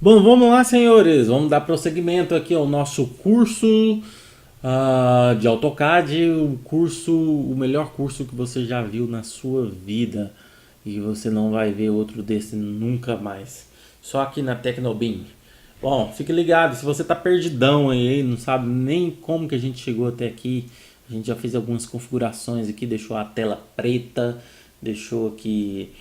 Bom, vamos lá, senhores. Vamos dar prosseguimento aqui ao nosso curso de AutoCAD, o melhor curso que você já viu na sua vida. E você não vai ver outro desse nunca mais. Só aqui na Tecnobim. Bom, fique ligado, se você tá perdidão aí, não sabe nem como que a gente chegou até aqui, a gente já fez algumas configurações aqui, deixou a tela preta, deixou aqui,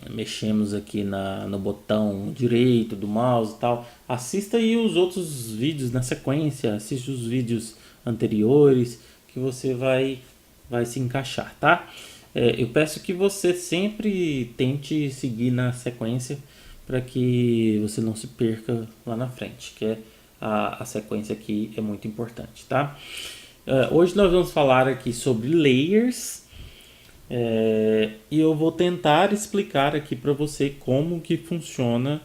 mexemos aqui no botão direito do mouse e tal. Assista aí os outros vídeos na sequência, assiste os vídeos anteriores que você vai se encaixar, tá? Eu peço que você sempre tente seguir na sequência para que você não se perca lá na frente, que é a sequência aqui é muito importante, tá? Hoje nós vamos falar aqui sobre layers e eu vou tentar explicar aqui para você como que funciona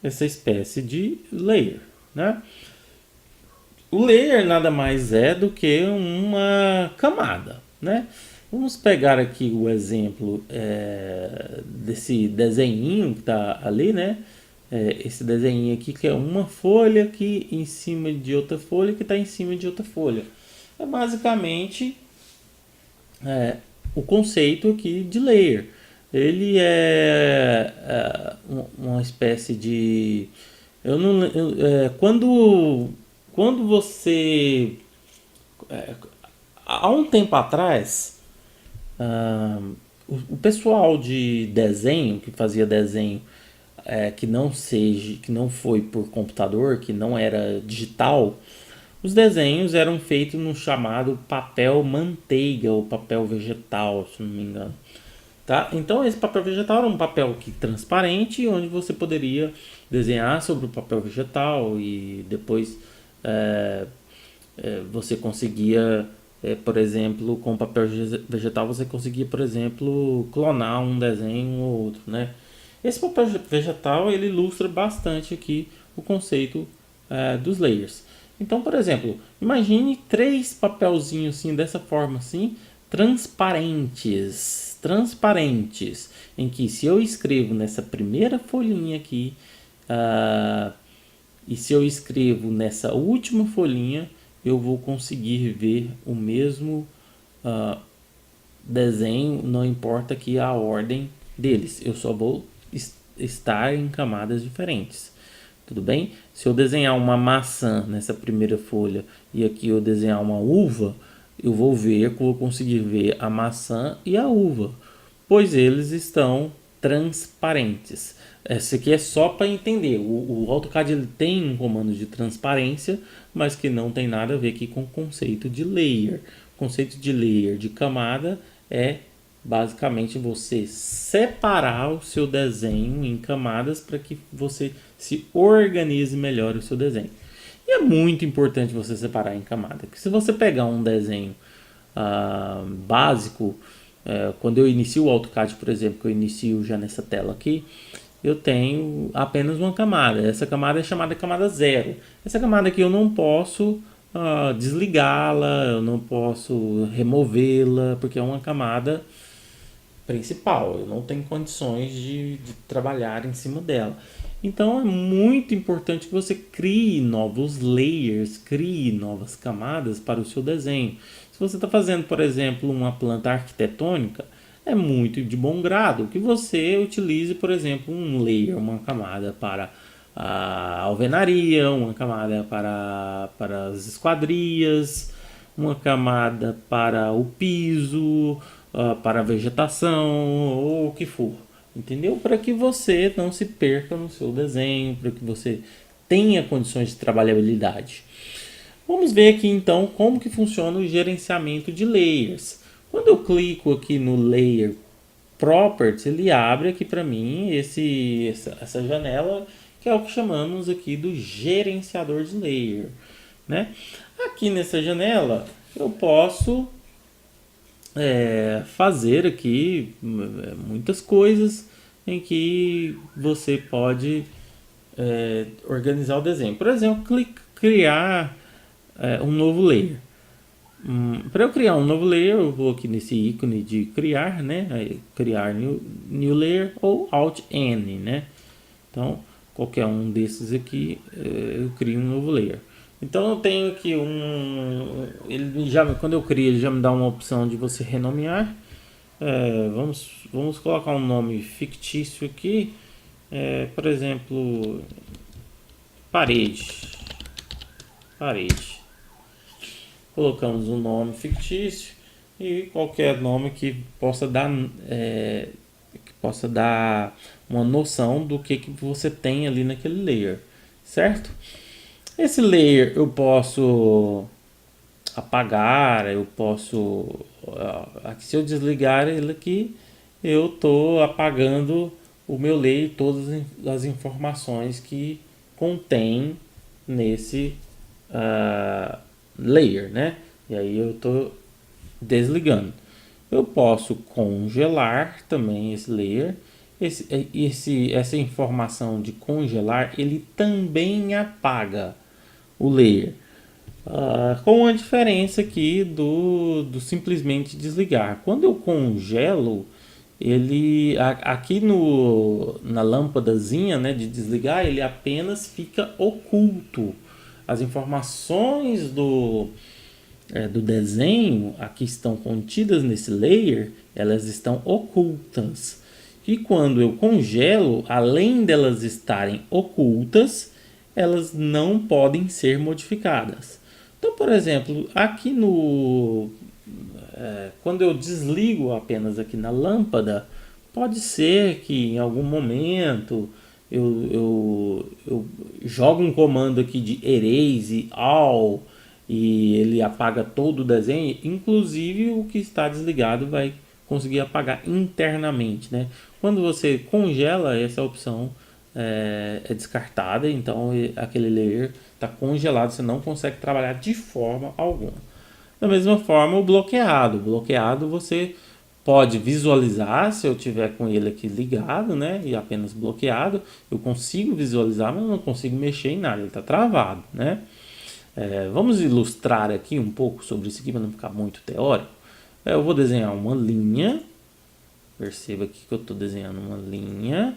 essa espécie de layer, né? O layer nada mais é do que uma camada, né? Vamos pegar aqui o exemplo desse desenho que está ali, né? Esse desenho aqui que é uma folha aqui em cima de outra folha que está em cima de outra folha. É basicamente o conceito aqui de layer. Ele uma espécie de... Eu não, quando você... há um tempo atrás, o pessoal de desenho, que fazia desenho que não foi por computador, que não era digital, os desenhos eram feitos no chamado papel manteiga ou papel vegetal, se não me engano. Tá? Então esse papel vegetal era um papel transparente, onde você poderia desenhar sobre o papel vegetal e depois você conseguia, por exemplo, com papel vegetal você conseguia, por exemplo, clonar um desenho ou outro, né? Esse papel vegetal ele ilustra bastante aqui o conceito dos layers. Então, por exemplo, imagine três papelzinhos assim dessa forma assim, transparentes, em que se eu escrevo nessa primeira folhinha aqui e se eu escrevo nessa última folhinha, eu vou conseguir ver o mesmo desenho, não importa aqui a ordem deles, eu só vou estar em camadas diferentes. Tudo bem? Se eu desenhar uma maçã nessa primeira folha e aqui eu desenhar uma uva, eu vou conseguir ver a maçã e a uva, pois eles estão transparentes. Esse aqui é só para entender. O AutoCAD ele tem um comando de transparência, mas que não tem nada a ver aqui com o conceito de layer. O conceito de layer, de camada, é basicamente você separar o seu desenho em camadas para que você se organize melhor o seu desenho. E é muito importante você separar em camada, porque se você pegar um desenho básico, quando eu inicio o AutoCAD, por exemplo, que eu inicio já nessa tela aqui, eu tenho apenas uma camada. Essa camada é chamada camada zero. Essa camada aqui eu não posso desligá-la, eu não posso removê-la, porque é uma camada principal. Eu não tenho condições de trabalhar em cima dela. Então é muito importante que você crie novos layers, crie novas camadas para o seu desenho. Se você está fazendo, por exemplo, uma planta arquitetônica, é muito de bom grado que você utilize, por exemplo, um layer, uma camada para a alvenaria, uma camada para as esquadrias, uma camada para o piso, para a vegetação ou o que for. Entendeu? Para que você não se perca no seu desenho, para que você tenha condições de trabalhabilidade. Vamos ver aqui então como que funciona o gerenciamento de layers. Quando eu clico aqui no Layer Properties, ele abre aqui para mim essa janela que é o que chamamos aqui do gerenciador de layer, né? Aqui nessa janela eu posso fazer aqui muitas coisas em que você pode organizar o desenho. Por exemplo, criar um novo layer. Para eu criar um novo layer, eu vou aqui nesse ícone de criar, né? Criar new layer ou Alt N, né? Então, qualquer um desses aqui, eu crio um novo layer. Então eu tenho aqui quando eu crio, ele já me dá uma opção de você renomear. Vamos colocar um nome fictício aqui. Por exemplo, parede. Parede. Colocamos um nome fictício e qualquer nome que possa dar uma noção do que você tem ali naquele layer, certo? Esse layer eu posso apagar, eu posso, se eu desligar ele aqui, eu estou apagando o meu layer, todas as informações que contém nesse layer, né? E aí eu estou desligando. Eu posso congelar também esse layer. Essa informação de congelar, ele também apaga o layer. Com a diferença aqui do simplesmente desligar. Quando eu congelo, ele aqui na lâmpadazinha, né, de desligar, ele apenas fica oculto. As informações do desenho aqui estão contidas nesse layer, elas estão ocultas. E quando eu congelo, além delas estarem ocultas, elas não podem ser modificadas. Então, por exemplo, aqui quando eu desligo apenas aqui na lâmpada, pode ser que em algum momento eu jogo um comando aqui de erase all e ele apaga todo o desenho, inclusive o que está desligado vai conseguir apagar internamente, né? Quando você congela, essa opção é descartada, então aquele layer está congelado, você não consegue trabalhar de forma alguma. Da mesma forma, o bloqueado. O bloqueado você pode visualizar, se eu tiver com ele aqui ligado, né, e apenas bloqueado, eu consigo visualizar, mas não consigo mexer em nada, ele está travado, né? Vamos ilustrar aqui um pouco sobre isso aqui para não ficar muito teórico. Eu vou desenhar uma linha. Perceba aqui que eu estou desenhando uma linha.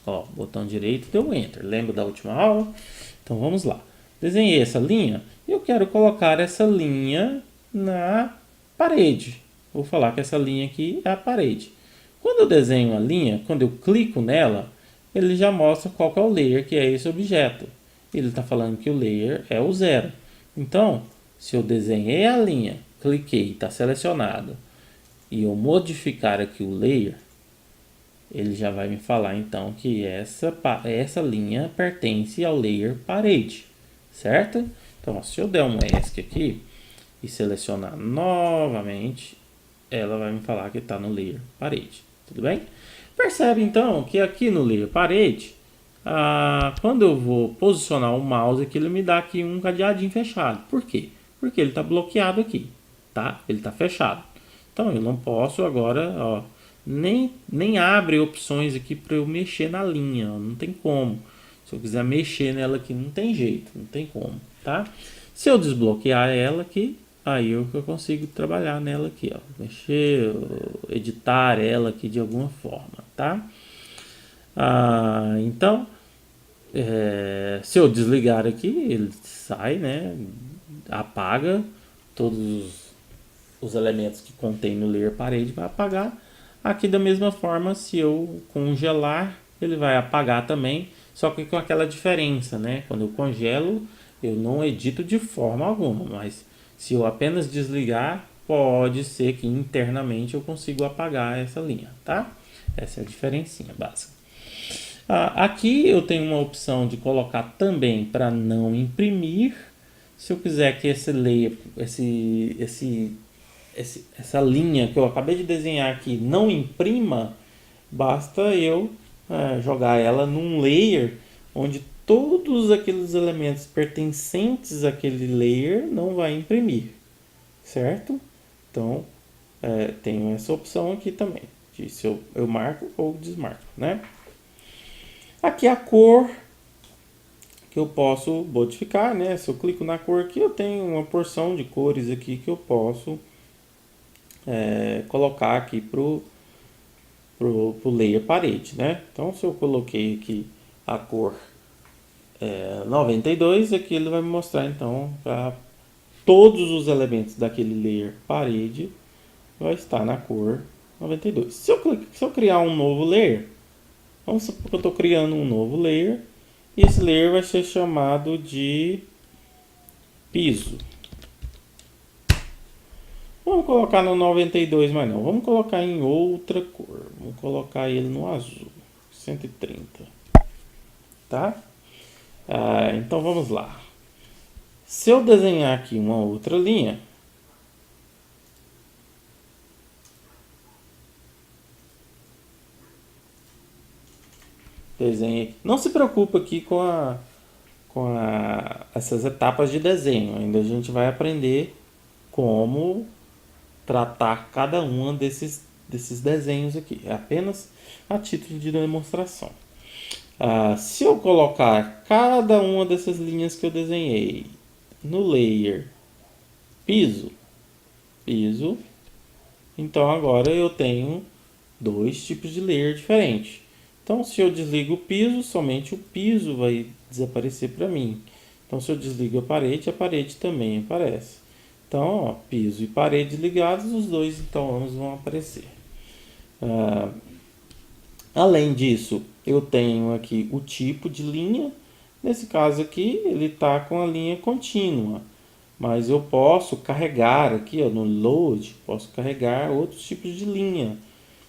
Ó, botão direito deu Enter. Lembra da última aula? Então vamos lá. Desenhei essa linha e eu quero colocar essa linha na parede. Vou falar que essa linha aqui é a parede. Quando eu desenho a linha, quando eu clico nela, ele já mostra qual que é o layer que é esse objeto. Ele está falando que o layer é o 0. Então, se eu desenhei a linha, cliquei, está selecionado, e eu modificar aqui o layer, ele já vai me falar então que essa linha pertence ao layer parede, certo? Então, se eu der um ESC aqui e selecionar novamente, ela vai me falar que está no layer parede, tudo bem? Percebe então que aqui no layer parede, quando eu vou posicionar o mouse aqui, ele me dá aqui um cadeadinho fechado. Por quê? Porque ele está bloqueado aqui, tá? Ele está fechado. Então eu não posso agora, ó, nem abre opções aqui para eu mexer na linha, ó, não tem como. Se eu quiser mexer nela aqui, não tem jeito, não tem como, tá? Se eu desbloquear ela aqui, aí eu consigo trabalhar nela aqui, ó, mexer, editar ela aqui de alguma forma, tá? Então, se eu desligar aqui, ele sai, né? Apaga todos os elementos que contém no layer parede, vai apagar. Aqui da mesma forma, se eu congelar, ele vai apagar também, só que com aquela diferença, né? Quando eu congelo, eu não edito de forma alguma, mas se eu apenas desligar, pode ser que internamente eu consiga apagar essa linha, tá? Essa é a diferencinha básica. Aqui eu tenho uma opção de colocar também para não imprimir. Se eu quiser que esse layer, essa linha que eu acabei de desenhar aqui não imprima, basta eu jogar ela num layer onde todos aqueles elementos pertencentes àquele layer não vai imprimir, certo? Então, tenho essa opção aqui também, de se eu marco ou desmarco, né? Aqui a cor que eu posso modificar, né? Se eu clico na cor aqui, eu tenho uma porção de cores aqui que eu posso colocar aqui pro layer parede, né? Então, se eu coloquei aqui a cor 92, aqui ele vai me mostrar então para todos os elementos daquele layer parede vai estar na cor 92. Se eu criar um novo layer, vamos supor que eu estou criando um novo layer, e esse layer vai ser chamado de piso. Vamos colocar no 92, mas não, vamos colocar em outra cor, vamos colocar ele no azul, 130, tá? Então vamos lá. Se eu desenhar aqui uma outra linha, desenhe. Não se preocupe aqui com essas etapas de desenho. Ainda a gente vai aprender como tratar cada uma desses desenhos aqui. É apenas a título de demonstração. Se eu colocar cada uma dessas linhas que eu desenhei no layer piso, então agora eu tenho dois tipos de layer diferentes. Então, se eu desligo o piso, somente o piso vai desaparecer para mim. Então, se eu desligo a parede também aparece. Então, ó, piso e parede ligados, os dois então vão aparecer. Além disso, eu tenho aqui o tipo de linha. Nesse caso aqui, ele está com a linha contínua. Mas eu posso carregar aqui, ó, no load, posso carregar outros tipos de linha.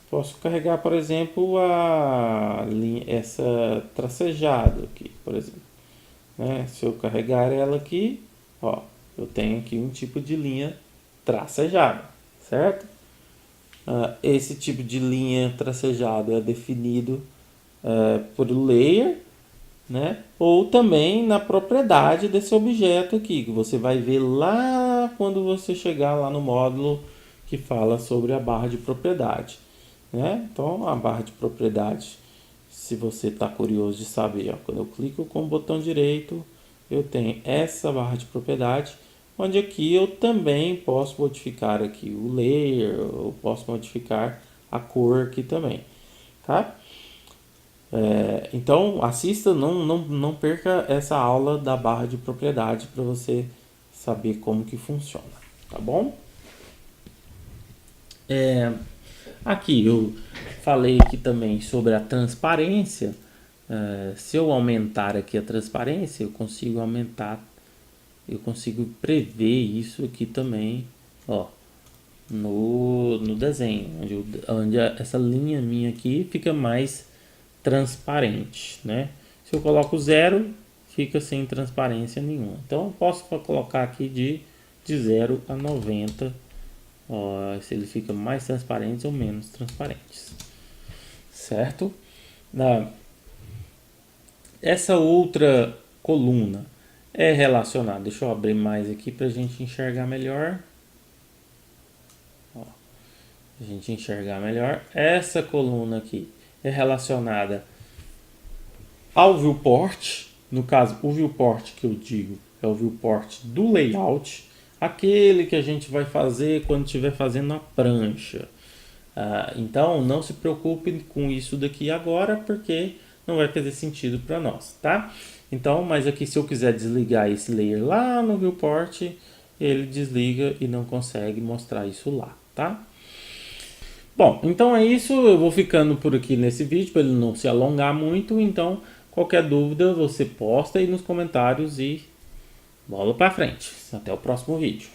Posso carregar, por exemplo, essa tracejada aqui, por exemplo. Né? Se eu carregar ela aqui, ó, eu tenho aqui um tipo de linha tracejada, certo? Esse tipo de linha tracejada é definido por layer, né? Ou também na propriedade desse objeto aqui, que você vai ver lá quando você chegar lá no módulo que fala sobre a barra de propriedade. Né? Então, a barra de propriedade, se você está curioso de saber, ó, quando eu clico com o botão direito, eu tenho essa barra de propriedade, onde aqui eu também posso modificar aqui o layer, eu posso modificar a cor aqui também, tá? Então, assista, não perca essa aula da barra de propriedade para você saber como que funciona, tá bom? Aqui eu falei aqui também sobre a transparência. Se eu aumentar aqui a transparência, eu consigo aumentar, eu consigo prever isso aqui também, ó, no desenho, onde essa linha minha aqui fica mais transparente, né? Se eu coloco 0, fica sem transparência nenhuma. Então eu posso colocar aqui de 0 a 90. Se ele fica mais transparente ou menos transparentes, certo? Essa outra coluna é relacionada, deixa eu abrir mais aqui para a gente enxergar melhor. A gente enxergar melhor, essa coluna aqui é relacionada ao viewport. No caso, o viewport que eu digo é o viewport do layout, aquele que a gente vai fazer quando estiver fazendo a prancha. Então não se preocupe com isso daqui agora, porque não vai fazer sentido para nós, tá? Então, mas aqui se eu quiser desligar esse layer lá no viewport, ele desliga e não consegue mostrar isso lá, tá? Bom, então é isso, eu vou ficando por aqui nesse vídeo para ele não se alongar muito. Então qualquer dúvida você posta aí nos comentários e bola para frente. Até o próximo vídeo.